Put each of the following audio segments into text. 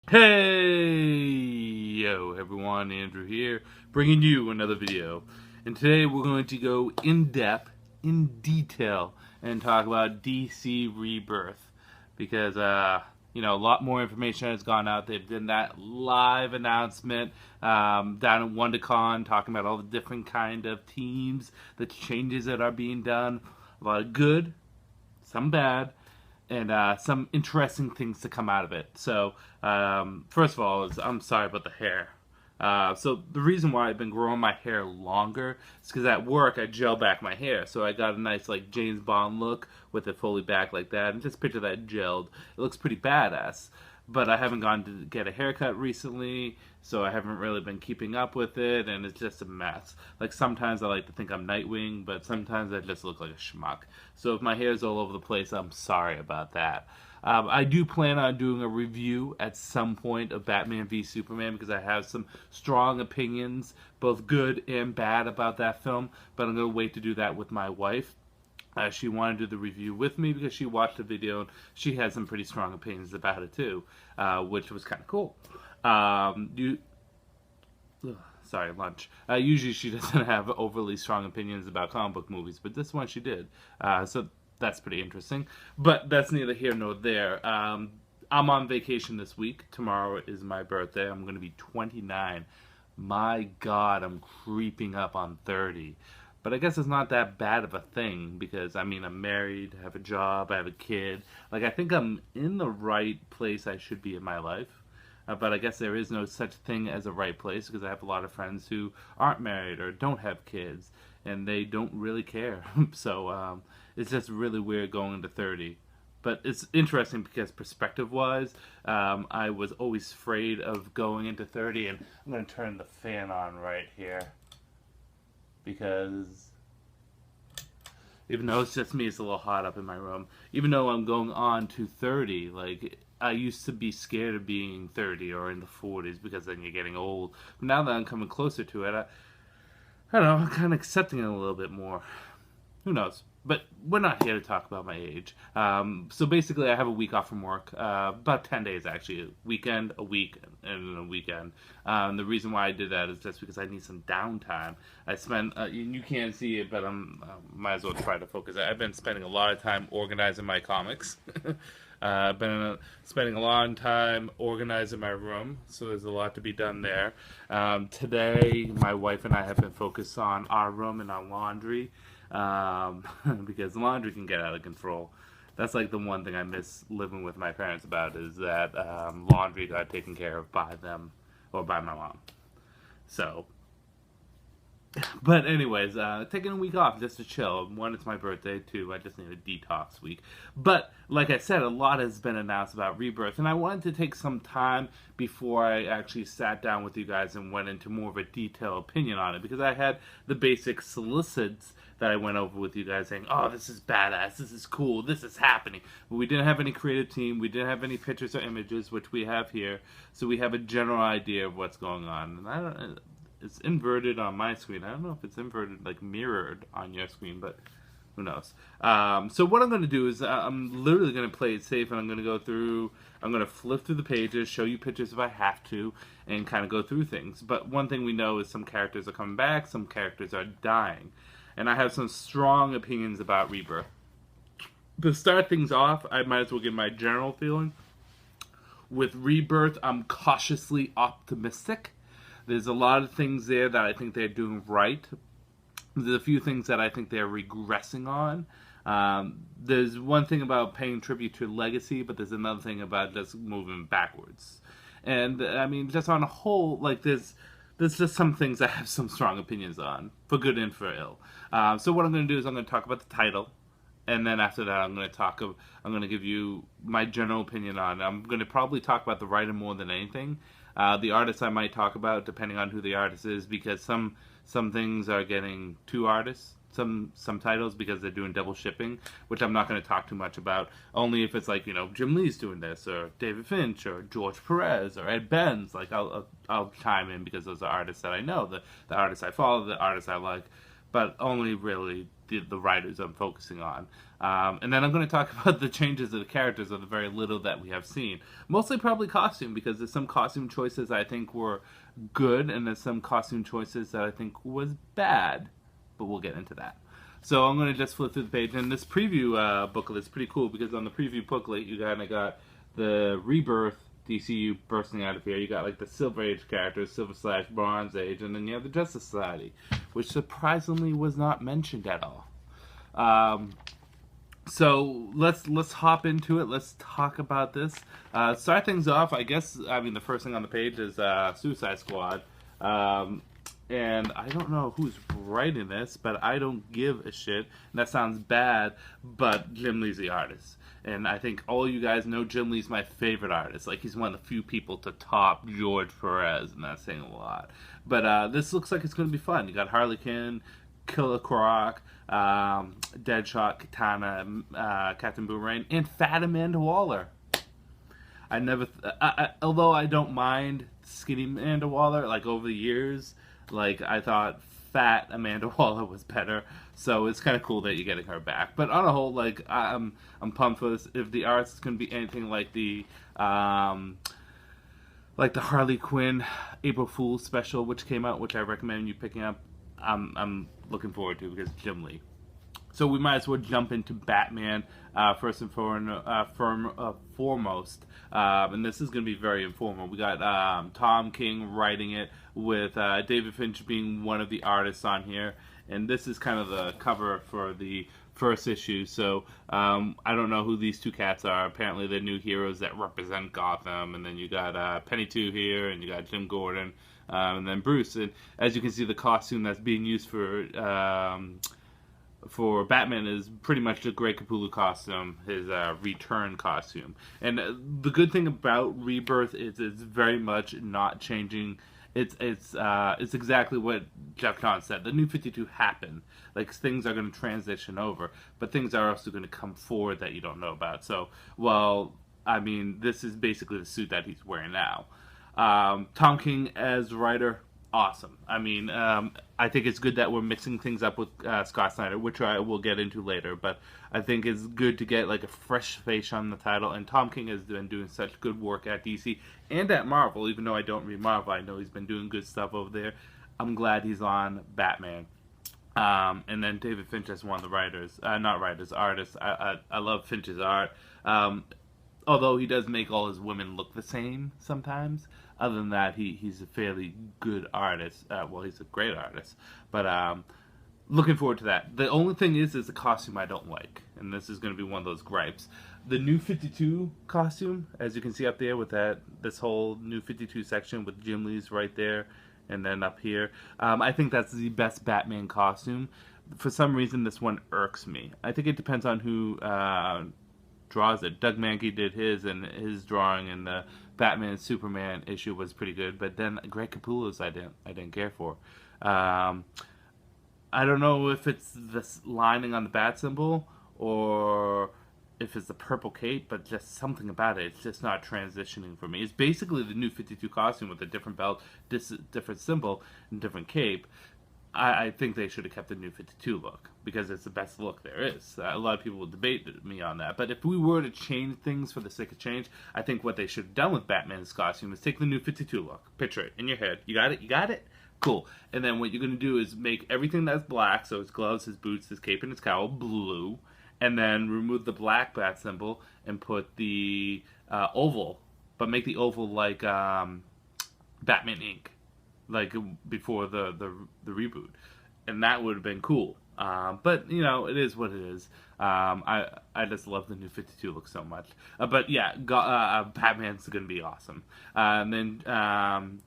Hey, yo everyone, Andrew here, bringing you another video. And today we're going to go in depth, in detail, and talk about DC Rebirth. Because, a lot more information has gone out. They've done that live announcement down at WonderCon, talking about all the different kind of teams, the changes that are being done. A lot of good, some bad, and some interesting things to come out of it. So, first of all, I'm sorry about the hair. So the reason why I've been growing my hair longer is because at work I gel back my hair, so I got a nice like James Bond look with it fully back like that, and just picture that gelled. It looks pretty badass. But I haven't gone to get a haircut recently, so I haven't really been keeping up with it, and it's just a mess. Like sometimes I like to think I'm Nightwing, but sometimes I just look like a schmuck. So if my hair's all over the place, I'm sorry about that. I do plan on doing a review at some point of Batman v Superman because I have some strong opinions, both good and bad, about that film. But I'm going to wait to do that with my wife. She wanted to do the review with me because she watched the video and she had some pretty strong opinions about it too, which was kind of cool. Sorry, lunch. Usually she doesn't have overly strong opinions about comic book movies, but this one she did. So that's pretty interesting. But that's neither here nor there. I'm on vacation this week. Tomorrow is my birthday. I'm going to be 29. My God, I'm creeping up on 30. But I guess it's not that bad of a thing because, I'm married, I have a job, I have a kid. Like, I think I'm in the right place I should be in my life. But I guess there is no such thing as a right place because I have a lot of friends who aren't married or don't have kids and they don't really care. So it's just really weird going into 30. But it's interesting because perspective-wise, I was always afraid of going into 30, and I'm going to turn the fan on right here because even though it's just me, it's a little hot up in my room. Even though I'm going on to 30, like, I used to be scared of being 30 or in the 40s because then you're getting old. But now that I'm coming closer to it, I don't know, I'm kind of accepting it a little bit more. Who knows? But we're not here to talk about my age. So basically, I have a week off from work, about 10 days actually, a weekend, a week, and a weekend. The reason why I did that is just because I need some downtime. I spent, you can't see it, but might as well try to focus. I've been spending a lot of time organizing my comics. I've been spending a lot of time organizing my room, so there's a lot to be done there. Today, my wife and I have been focused on our room and our laundry. Because laundry can get out of control. That's like the one thing I miss living with my parents about is that laundry got taken care of by them or by my mom. So, but anyways, taking a week off just to chill. One, it's my birthday. Two, I just need a detox week. But like I said, a lot has been announced about Rebirth, and I wanted to take some time before I actually sat down with you guys and went into more of a detailed opinion on it, because I had the basic solicits that I went over with you guys saying, oh, this is badass, this is cool, this is happening. But we didn't have any creative team, we didn't have any pictures or images, which we have here, so we have a general idea of what's going on. And it's inverted on my screen. I don't know if it's inverted, like mirrored on your screen, but who knows. So what I'm going to do is I'm literally going to play it safe, and I'm going to go through, I'm going to flip through the pages, show you pictures if I have to, and kind of go through things. But one thing we know is some characters are coming back, some characters are dying. And I have some strong opinions about Rebirth. To start things off, I might as well give my general feeling. With Rebirth, I'm cautiously optimistic. There's a lot of things there that I think they're doing right. There's a few things that I think they're regressing on. There's one thing about paying tribute to legacy, but there's another thing about just moving backwards. And, just on a whole, like, there's just some things I have some strong opinions on, for good and for ill. So what I'm going to do is I'm going to talk about the title, and then after that I'm going to give you my general opinion on it. I'm going to probably talk about the writer more than anything. The artist I might talk about, depending on who the artist is, because some things are getting two artists, some titles, because they're doing double shipping, which I'm not going to talk too much about, only if it's like, Jim Lee's doing this, or David Finch, or George Perez, or Ed Benz. Like, I'll chime in because those are artists that I know, the artists I follow, the artists I like, but only really the writers I'm focusing on. And then I'm going to talk about the changes of the characters of the very little that we have seen. Mostly probably costume, because there's some costume choices I think were good, and there's some costume choices that I think was bad. But we'll get into that. So I'm going to just flip through the page. And this preview booklet is pretty cool, because on the preview booklet, you kind of got the Rebirth DCU bursting out of here. You got like the Silver Age characters, Silver / Bronze Age, and then you have the Justice Society, which surprisingly was not mentioned at all. So let's hop into it. Let's talk about this. Start things off. I guess the first thing on the page is Suicide Squad. And I don't know who's writing this, but I don't give a shit. And that sounds bad, but Jim Lee's the artist. And I think all you guys know Jim Lee's my favorite artist. Like, he's one of the few people to top George Perez, and that's saying a lot. But this looks like it's going to be fun. You got Harley Quinn, Killer Croc, Deadshot, Katana, Captain Boomerang, and Fat Amanda Waller. I never, although I don't mind skinny Amanda Waller, like over the years, like I thought fat Amanda Waller was better. So it's kind of cool that you're getting her back. But on a whole, like I'm pumped for this. If the art's is going to be anything like the Harley Quinn April Fool's special, which came out, which I recommend you picking up, I'm looking forward to, because Jim Lee. So we might as well jump into Batman first and foremost. And this is going to be very informal. We got Tom King writing it, with David Finch being one of the artists on here. And this is kind of the cover for the first issue. So I don't know who these two cats are. Apparently they're new heroes that represent Gotham. And then you got Penny 2 here, and you got Jim Gordon, and then Bruce. And as you can see, the costume that's being used for Batman is pretty much the Greg Capullo costume, his return costume. And the good thing about Rebirth is it's very much not changing. It's exactly what Jeff Johns said. The New 52 happened. Like, things are going to transition over, but things are also going to come forward that you don't know about. So, this is basically the suit that he's wearing now. Tom King as writer, awesome. I think it's good that we're mixing things up with Scott Snyder, which I will get into later, but I think it's good to get like a fresh face on the title, and Tom King has been doing such good work at DC and at Marvel. Even though I don't read Marvel, I know he's been doing good stuff over there. I'm glad he's on Batman. And then David Finch as one of the artists. I love Finch's art. Although he does make all his women look the same sometimes. Other than that, he's a fairly good artist. He's a great artist. But looking forward to that. The only thing is the costume I don't like. And this is going to be one of those gripes. The New 52 costume, as you can see up there with this whole New 52 section with Jim Lee's right there. And then up here. I think that's the best Batman costume. For some reason, this one irks me. I think it depends on who draws it. Doug Mankey did his, and his drawing in the Batman and Superman issue was pretty good. But then Greg Capullo's I didn't care for. I don't know if it's this lining on the bat symbol or if it's the purple cape, but just something about it. It's just not transitioning for me. It's basically the New 52 costume with a different belt, different symbol, and different cape. I think they should have kept the New 52 look, because it's the best look there is. A lot of people will debate me on that. But if we were to change things for the sake of change, I think what they should have done with Batman's costume is take the New 52 look. Picture it in your head. You got it? You got it? Cool. And then what you're going to do is make everything that's black, so his gloves, his boots, his cape, and his cowl, blue. And then remove the black bat symbol and put the oval. But make the oval like Batman Inc., like before the reboot, and that would have been cool. But you know, it is what it is. I just love the New 52 look so much. But yeah, Batman's gonna be awesome. And then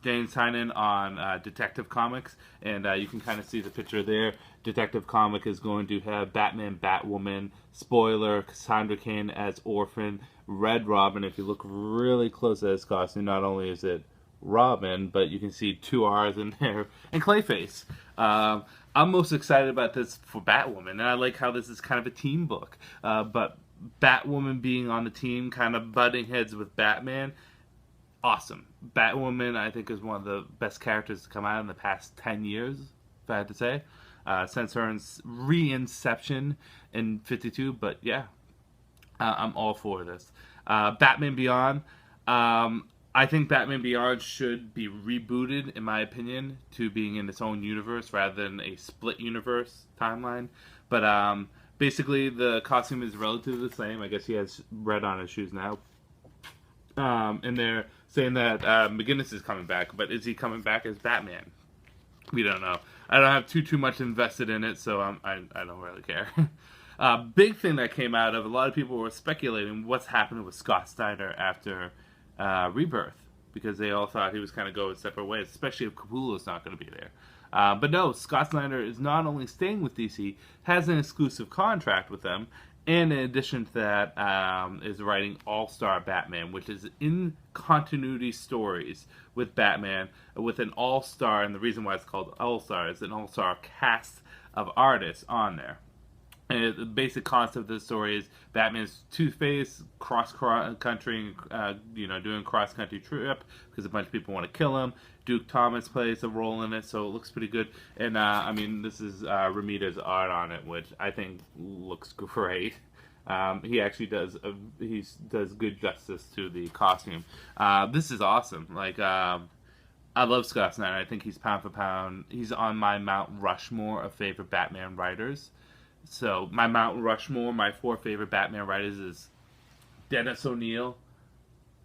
James Tynion on Detective Comics, and you can kind of see the picture there. Detective Comic is going to have Batman, Batwoman, spoiler, Cassandra Cain as Orphan, Red Robin. If you look really close at his costume, not only is it Robin, but you can see 2 R's in there, and Clayface. I'm most excited about this for Batwoman, and I like how this is kind of a team book. But Batwoman being on the team, kind of butting heads with Batman, awesome. Batwoman, I think, is one of the best characters to come out in the past 10 years, if I had to say. since her re-inception in 52. But yeah, I'm all for this. Batman Beyond. I think Batman Beyond should be rebooted, in my opinion, to being in its own universe rather than a split universe timeline. But basically, the costume is relatively the same. I guess he has red on his shoes now. And they're saying that McGinnis is coming back, but is he coming back as Batman? We don't know. I don't have too much invested in it, so I don't really care. Big thing that came out of, a lot of people were speculating what's happening with Scott Snyder after Rebirth, because they all thought he was kind of going separate ways, especially if Capullo's not going to be there. But no, Scott Snyder is not only staying with DC, has an exclusive contract with them, and in addition to that, is writing All-Star Batman, which is in continuity stories with Batman, with an all-star, and the reason why it's called All-Star is an all-star cast of artists on there. And the basic concept of the story is Batman's Two-Face cross-country, doing cross-country trip because a bunch of people want to kill him. Duke Thomas plays a role in it, so it looks pretty good. And this is Ramita's art on it, which I think looks great. He actually does good justice to the costume. This is awesome. I love Scott Snyder. I think he's pound for pound. He's on my Mount Rushmore of favorite Batman writers. So my Mount Rushmore, my 4 favorite Batman writers is Dennis O'Neil,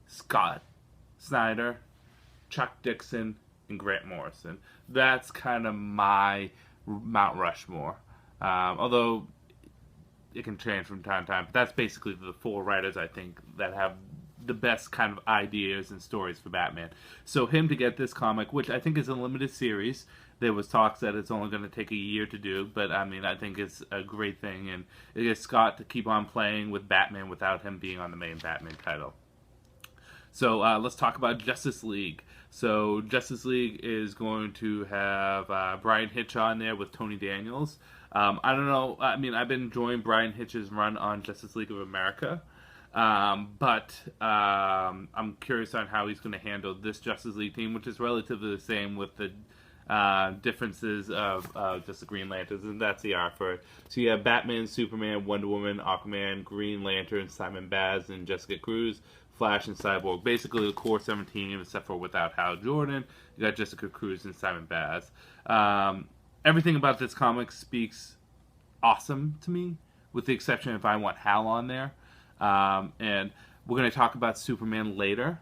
Scott Snyder, Chuck Dixon, and Grant Morrison. That's kind of my Mount Rushmore. Although it can change from time to time, but that's basically the 4 writers I think that have the best kind of ideas and stories for Batman. So him to get this comic, which I think is a limited series. There was talks that it's only going to take a year to do, but I think it's a great thing, and it gets Scott to keep on playing with Batman without him being on the main Batman title. So let's talk about Justice League. So Justice League is going to have Brian Hitch on there with Tony Daniels. I don't know. I've been enjoying Brian Hitch's run on Justice League of America. But I'm curious on how he's going to handle this Justice League team, which is relatively the same with the differences of just the Green Lanterns, and that's the art for it. So you have Batman, Superman, Wonder Woman, Aquaman, Green Lantern, Simon Baz, and Jessica Cruz, Flash, and Cyborg. Basically the core 17, except for without Hal Jordan. You got Jessica Cruz and Simon Baz. Everything about this comic speaks awesome to me, with the exception if I want Hal on there. And we're going to talk about Superman later.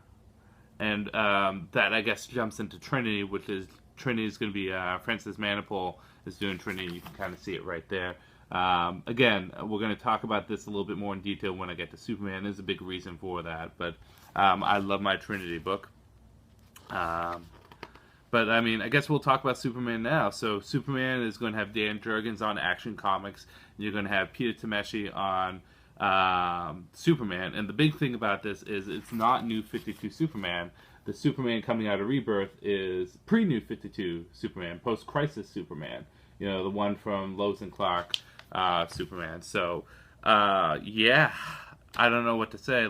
And that, I guess, jumps into Trinity, which is Trinity is going to be Francis Manapul is doing Trinity. You can kind of see it right there. Again, we're going to talk about this a little bit more in detail when I get to Superman. There's a big reason for that, but I love my Trinity book. But I guess we'll talk about Superman now. So Superman is going to have Dan Jurgens on Action Comics. And you're going to have Peter Tomasi on Superman. And the big thing about this is it's not New 52 Superman. The Superman coming out of Rebirth is pre-New 52 Superman, post-Crisis Superman. You know, the one from Lois and Clark Superman. So, yeah, I don't know what to say.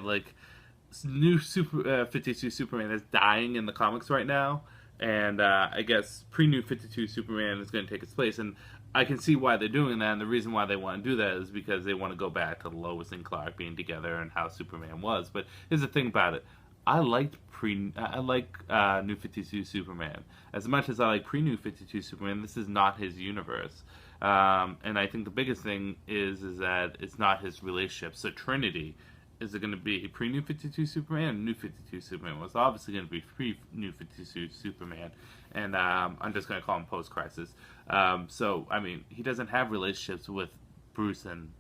New 52 Superman is dying in the comics right now. And I guess pre-New 52 Superman is going to take its place. And I can see why they're doing that. And the reason why they want to do that is because they want to go back to Lois and Clark being together and how Superman was. But here's the thing about it. I like New 52 Superman. As much as I like pre-New 52 Superman, this is not his universe. And I think the biggest thing is that it's not his relationship. So Trinity, is it going to be pre-New 52 Superman or New 52 Superman? Well, it's obviously going to be pre-New 52 Superman. And I'm just going to call him post-Crisis. He doesn't have relationships with Bruce and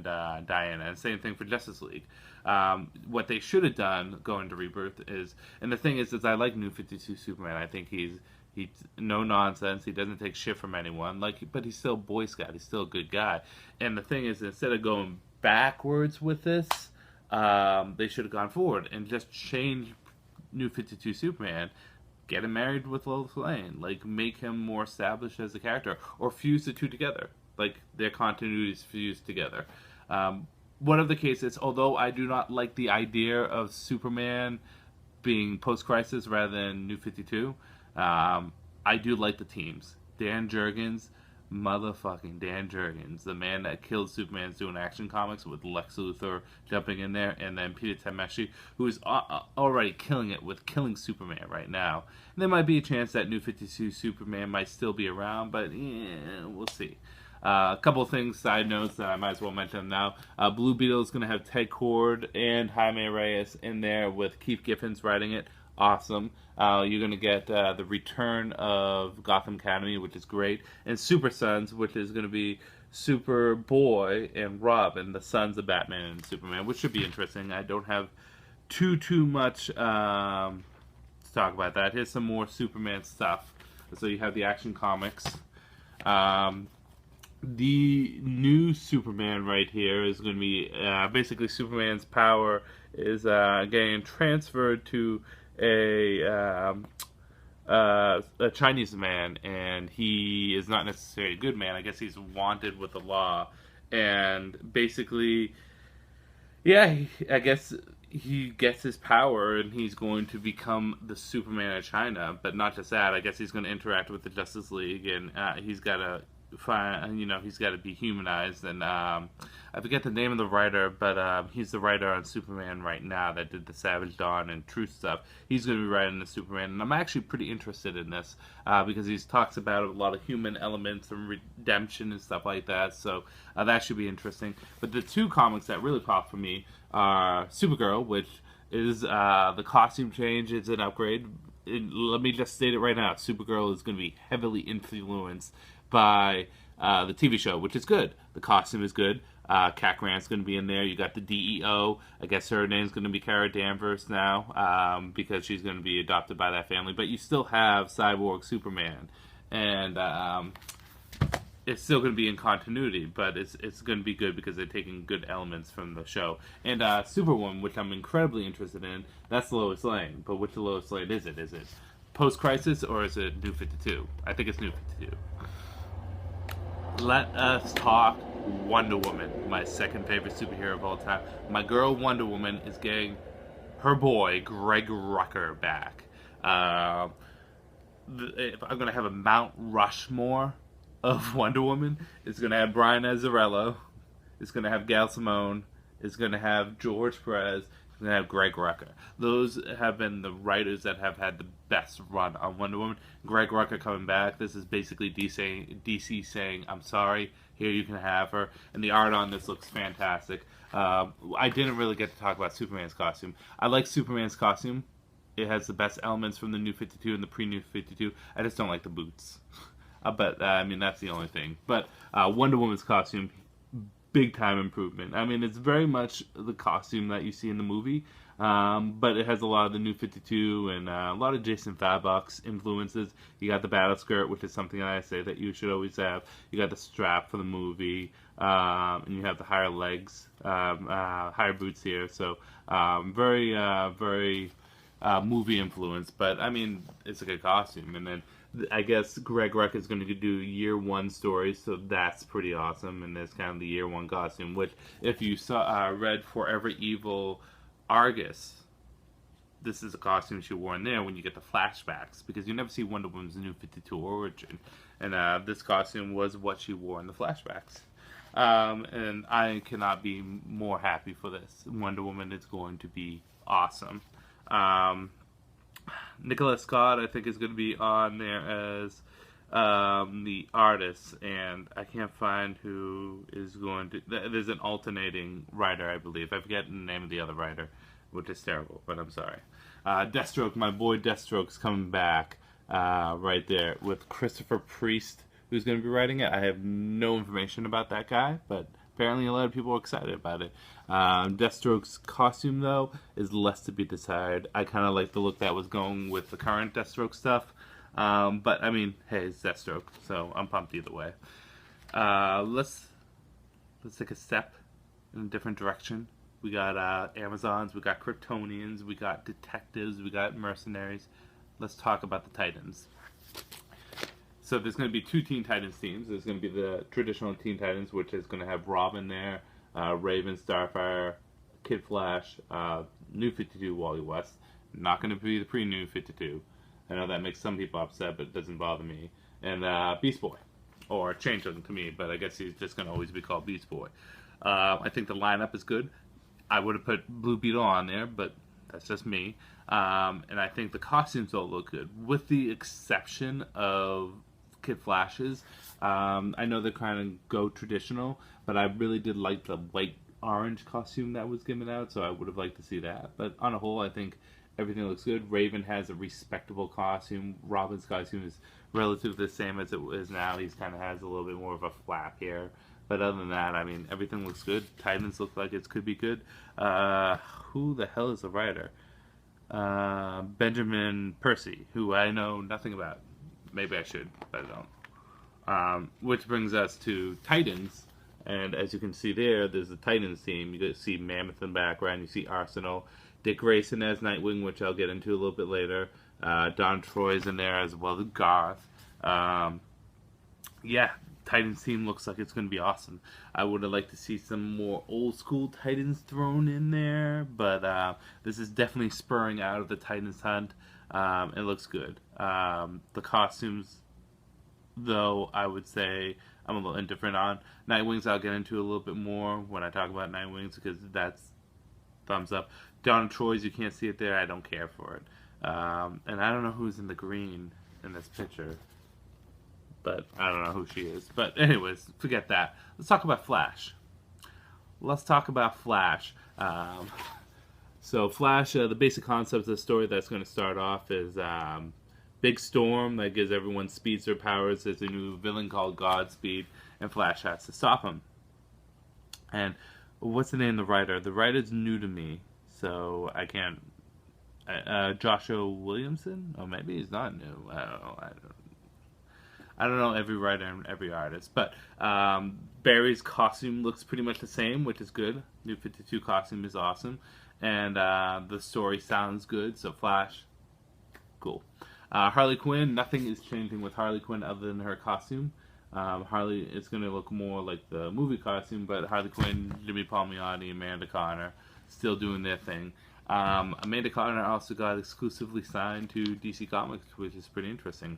Diana. And same thing for Justice League. What they should have done going to Rebirth is, and the thing is I like New 52 Superman. I think he's no nonsense. He doesn't take shit from anyone. But he's still a Boy Scout. He's still a good guy. And the thing is, instead of going backwards with this, they should have gone forward and just changed New 52 Superman. Get him married with Lois Lane. Make him more established as a character, or fuse the two together. Their continuities fused together. Whatever the case is, although I do not like the idea of Superman being post-Crisis rather than New 52, I do like the teams. Dan Jurgens, motherfucking Dan Jurgens, the man that killed Superman's doing Action Comics with Lex Luthor jumping in there, and then Peter Tameshi, who is already killing it with killing Superman right now. And there might be a chance that New 52 Superman might still be around, but yeah, we'll see. A couple of things, side notes that I might as well mention now. Blue Beetle is going to have Ted Kord and Jaime Reyes in there with Keith Giffens writing it. Awesome. You're going to get the return of Gotham Academy, which is great, and Super Sons, which is going to be Superboy and Robin, the sons of Batman and Superman, which should be interesting. I don't have too much to talk about that. Here's some more Superman stuff. So you have the Action Comics. The new Superman right here is going to be basically Superman's power is getting transferred to a Chinese man, and he is not necessarily a good man. I guess he's wanted with the law, and basically, yeah, I guess he gets his power, and he's going to become the Superman of China. But not just that. I guess he's going to interact with the Justice League, and he's got to he's got to be humanized, and I forget the name of the writer, but he's the writer on Superman right now that did the Savage Dawn and Truth stuff. He's going to be writing the Superman, and I'm actually pretty interested in this because he talks about a lot of human elements and redemption and stuff like that, so that should be interesting. But the two comics that really pop for me are Supergirl, which is the costume change is an upgrade. Let me just state it right now. Supergirl is going to be heavily influenced by the TV show, which is good. The costume is good. Cat Grant's going to be in there. You got the DEO. I guess her name's going to be Kara Danvers now because she's going to be adopted by that family. But you still have Cyborg Superman. And it's still going to be in continuity, but it's going to be good because they're taking good elements from the show. And Superwoman, which I'm incredibly interested in, that's Lois Lane. But which Lois Lane is it? Is it post-crisis or is it New 52? I think it's New 52. Let us talk Wonder Woman, my second favorite superhero of all time. My girl Wonder Woman is getting her boy Greg Rucka back. I'm going to have a Mount Rushmore of Wonder Woman. It's going to have Brian Azzarello. It's going to have Gail Simone. It's going to have George Perez. It's going to have Greg Rucka. Those have been the writers that have had the best run on Wonder Woman. Greg Rucka coming back. This is basically DC saying, I'm sorry, here you can have her. And the art on this looks fantastic. I didn't really get to talk about Superman's costume. I like Superman's costume. It has the best elements from the New 52 and the pre-New 52. I just don't like the boots. But, I mean, that's the only thing. But Wonder Woman's costume, big time improvement. I mean, it's very much the costume that you see in the movie, but it has a lot of the New 52 and a lot of Jason Fabok's influences. You got the battle skirt, which is something that I say that you should always have. You got the strap for the movie, and you have the higher legs, higher boots here. So very movie influence, but I mean, it's a good costume. And then I guess Greg Rucka is going to do year one stories, so that's pretty awesome. And there's kind of the year one costume, which if you saw read Forever Evil Argus, this is a costume she wore in there when you get the flashbacks, because you never see Wonder Woman's New 52 origin, and this costume was what she wore in the flashbacks. And I cannot be more happy for this. Wonder Woman is going to be awesome. Nicola Scott, I think, is going to be on there as the artist, and I can't find who is going to... There's an alternating writer, I believe. I forget the name of the other writer, which is terrible, but I'm sorry. Deathstroke, my boy Deathstroke's coming back right there with Christopher Priest, who's going to be writing it. I have no information about that guy, but apparently a lot of people are excited about it. Deathstroke's costume, though, is less to be desired. I kind of like the look that was going with the current Deathstroke stuff. But, I mean, hey, it's Deathstroke, so I'm pumped either way. Let's take a step in a different direction. We got Amazons, we got Kryptonians, we got detectives, we got mercenaries. Let's talk about the Titans. So there's going to be two Teen Titans teams. There's going to be the traditional Teen Titans, which is going to have Robin there, Raven, Starfire, Kid Flash, New 52, Wally West. Not going to be the pre-New 52. I know that makes some people upset, but it doesn't bother me. And Beast Boy. or Changeling to me, but I guess he's just going to always be called Beast Boy. I think the lineup is good. I would have put Blue Beetle on there, but that's just me. And I think the costumes all look good, with the exception of Kid Flash's. I know they kind of go traditional, but I really did like the white orange costume that was given out, so I would have liked to see that. But on a whole, I think everything looks good. Raven has a respectable costume. Robin's costume is relatively the same as it is now. He kind of has a little bit more of a flap here. But other than that, I mean, everything looks good. Titans look like it could be good. Who the hell is the writer? Benjamin Percy, who I know nothing about. Maybe I should, but I don't. Which brings us to Titans. And as you can see there's the Titans team. You see Mammoth in the background. You see Arsenal. Dick Grayson as Nightwing, which I'll get into a little bit later. Don Troy's in there as well as Garth. Yeah, Titans team looks like it's going to be awesome. I would have liked to see some more old school Titans thrown in there, but this is definitely spurring out of the Titans hunt. It looks good. The costumes, though, I would say I'm a little indifferent on. Nightwings I'll get into a little bit more when I talk about Nightwings, because that's thumbs up. Donna Troy's, you can't see it there, I don't care for it. And I don't know who's in the green in this picture, but I don't know who she is. But anyways, forget that. Let's talk about Flash. So Flash, the basic concept of the story that's going to start off is big storm that gives everyone speedster powers. There's a new villain called Godspeed, and Flash has to stop him. And what's the name of the writer? The writer's new to me, so I can't. Joshua Williamson? Oh, maybe he's not new. I don't know every writer and every artist, but Barry's costume looks pretty much the same, which is good. New 52 costume is awesome, and the story sounds good. So Flash, cool. Harley Quinn, nothing is changing with Harley Quinn other than her costume. Harley is going to look more like the movie costume, but Harley Quinn, Jimmy Palmiotti, Amanda Conner, still doing their thing. Amanda Conner also got exclusively signed to DC Comics, which is pretty interesting.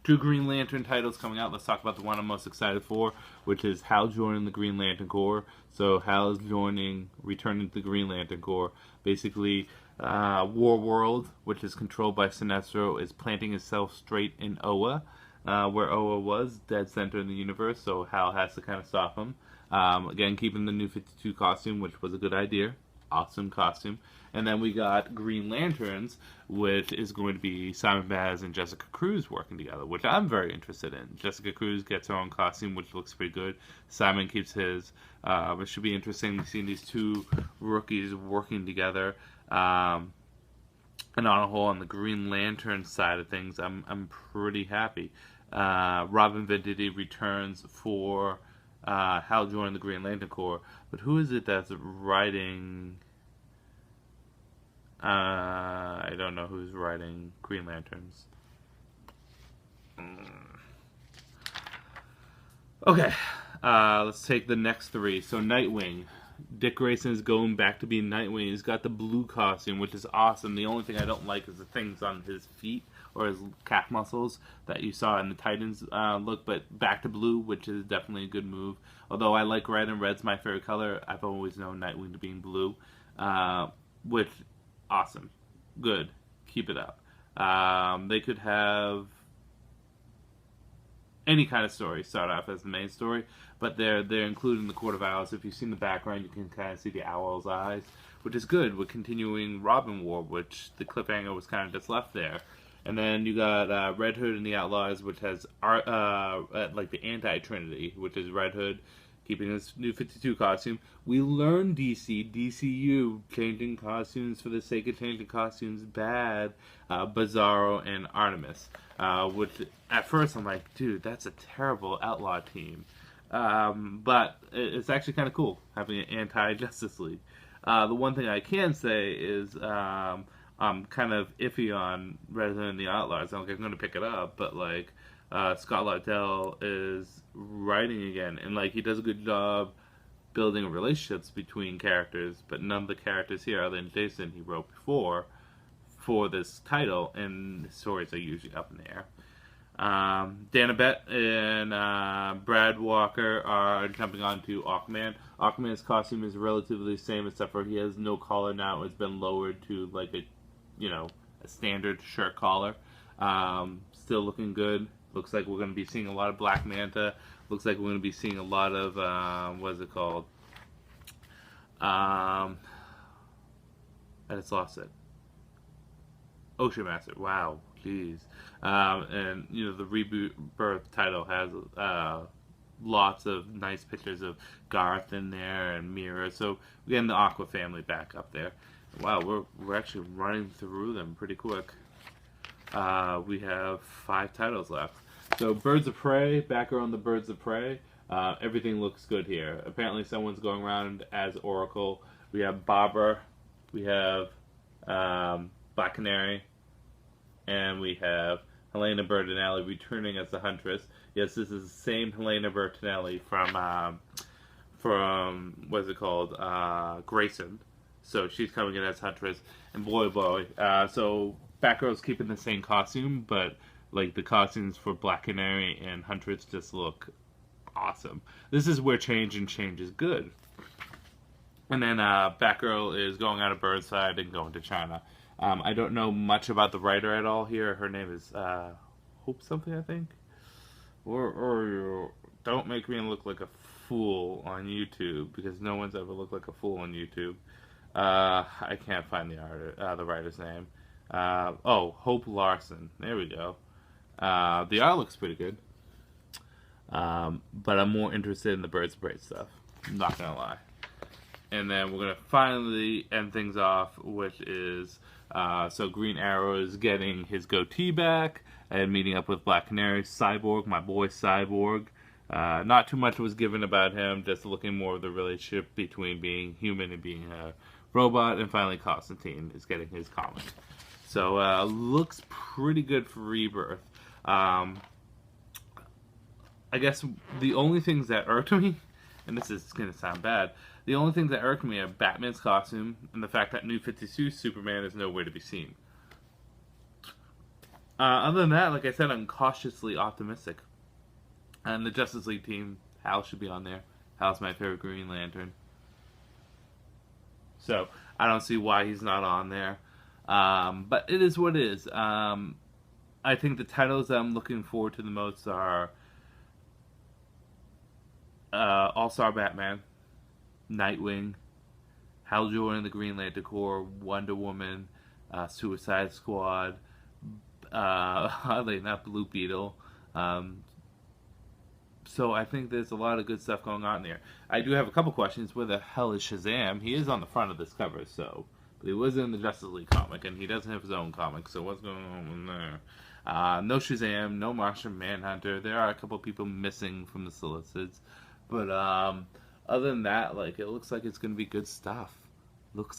2 Green Lantern titles coming out. Let's talk about the one I'm most excited for, which is Hal joining the Green Lantern Corps. So Hal is returning to the Green Lantern Corps. Basically, War World, which is controlled by Sinestro, is planting itself straight in Oa, where Oa was, dead center in the universe, so Hal has to kind of stop him. Again, keeping the New 52 costume, which was a good idea. Awesome costume. And then we got Green Lanterns, which is going to be Simon Baz and Jessica Cruz working together, which I'm very interested in. Jessica Cruz gets her own costume, which looks pretty good. Simon keeps his. It should be interesting seeing these two rookies working together. And on a whole, on the Green Lantern side of things, I'm pretty happy. Robin Venditti returns for Hal joining the Green Lantern Corps, but who is it that's writing? I don't know who's writing Green Lanterns. Okay, let's take the next 3. So Nightwing. Dick Grayson is going back to being Nightwing. He's got the blue costume, which is awesome. The only thing I don't like is the things on his feet or his calf muscles that you saw in the Titans look, but back to blue, which is definitely a good move. Although I like red, and red's my favorite color, I've always known Nightwing to be blue, which, awesome. Good. Keep it up. They could have any kind of story start off as the main story, but they're including the Court of Owls. If you've seen the background, you can kind of see the owl's eyes, which is good. We're continuing Robin War, which the cliffhanger was kind of just left there. And then you got Red Hood and the Outlaws, which has like the anti-Trinity, which is Red Hood keeping his New 52 costume. We learned DCU changing costumes for the sake of changing costumes bad. Bizarro and Artemis, which at first I'm like, dude, that's a terrible outlaw team. But it's actually kind of cool having an anti-Justice League. The one thing I can say is I'm kind of iffy on Red Hood and the Outlaws. I'm going to pick it up, but like Scott Lobdell is writing again, and like he does a good job building relationships between characters, but none of the characters here, other than Jason, he wrote before for this title, and the stories are usually up in the air. Dana Bett and Brad Walker are jumping on to Aquaman. Aquaman's costume is relatively the same, except for he has no collar now. It's been lowered to like a standard shirt collar. Still looking good. Looks like we're going to be seeing a lot of Black Manta. Looks like we're going to be seeing a lot of what is it called? I just lost it. Ocean Master. Wow, jeez. And the rebirth title has lots of nice pictures of Garth in there and Mira. So we're getting the Aqua family back up there. Wow, we're actually running through them pretty quick. We have 5 titles left. So Birds of Prey, Batgirl and the Birds of Prey. Everything looks good here. Apparently someone's going around as Oracle. We have Barbara. We have Black Canary. And we have Helena Bertinelli returning as the Huntress. Yes, this is the same Helena Bertinelli from what is it called? Grayson. So she's coming in as Huntress. And boy, so Batgirl's keeping the same costume, but like the costumes for Black Canary and Huntress just look awesome. This is where change is good. And then Batgirl is going out of Burnside and going to China. I don't know much about the writer at all here. Her name is Hope something, I think. Or don't make me look like a fool on YouTube, because no one's ever looked like a fool on YouTube. I can't find the writer's name. Hope Larson. There we go. The art looks pretty good. But I'm more interested in the Birds of Prey stuff. I'm not gonna lie. And then we're gonna finally end things off, which is so Green Arrow is getting his goatee back and meeting up with Black Canary. Cyborg, my boy Cyborg. Not too much was given about him, just looking more of the relationship between being human and being a robot. And finally Constantine is getting his comic. So looks pretty good for Rebirth. I guess the only things that irked me, and this is going to sound bad, the only things that irked me are Batman's costume and the fact that New 52 Superman is nowhere to be seen. Other than that, like I said, I'm cautiously optimistic. And the Justice League team, Hal should be on there. Hal's my favorite Green Lantern. So, I don't see why he's not on there. But it is what it is. I think the titles that I'm looking forward to the most are All-Star Batman, Nightwing, Hal Jordan and the Green Lantern Corps, Wonder Woman, Suicide Squad, oddly enough, Blue Beetle. So I think there's a lot of good stuff going on there. I do have a couple questions. Where the hell is Shazam? He is on the front of this cover, but he was in the Justice League comic, and he doesn't have his own comic, so what's going on in there? No Shazam, no Martian Manhunter. There are a couple people missing from the solicits, but other than that, like, it looks like it's going to be good stuff. I'm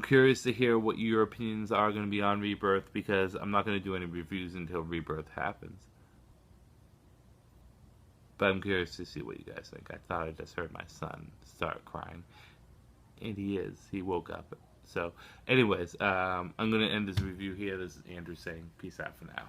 curious to hear what your opinions are going to be on Rebirth, because I'm not going to do any reviews until Rebirth happens. But I'm curious to see what you guys think. I thought I just heard my son start crying. And he is. He woke up. So, anyways, I'm going to end this review here. This is Andrew saying peace out for now.